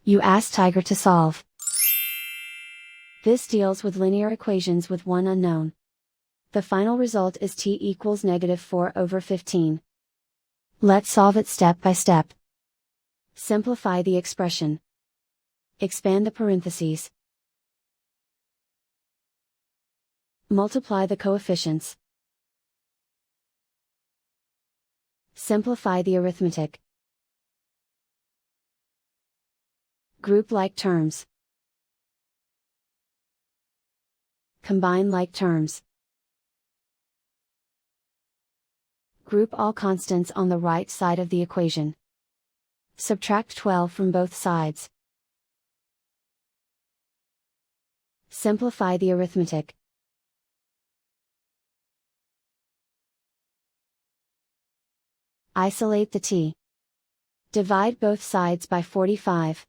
You ask Tiger to solve. This deals with linear equations with one unknown. The final result is t equals -4/15. Let's solve it step by step. Simplify the expression. Expand the parentheses. Multiply the coefficients. Simplify the arithmetic. Group like terms. Combine like terms. Group all constants on the right side of the equation. Subtract 12 from both sides. Simplify the arithmetic. Isolate the t. Divide both sides by 45.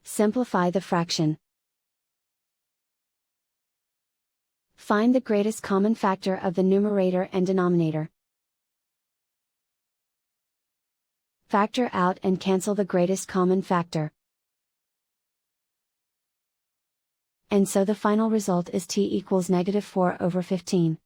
Simplify the fraction. Find the greatest common factor of the numerator and denominator. Factor out and cancel the greatest common factor. And so the final result is t equals -4/15.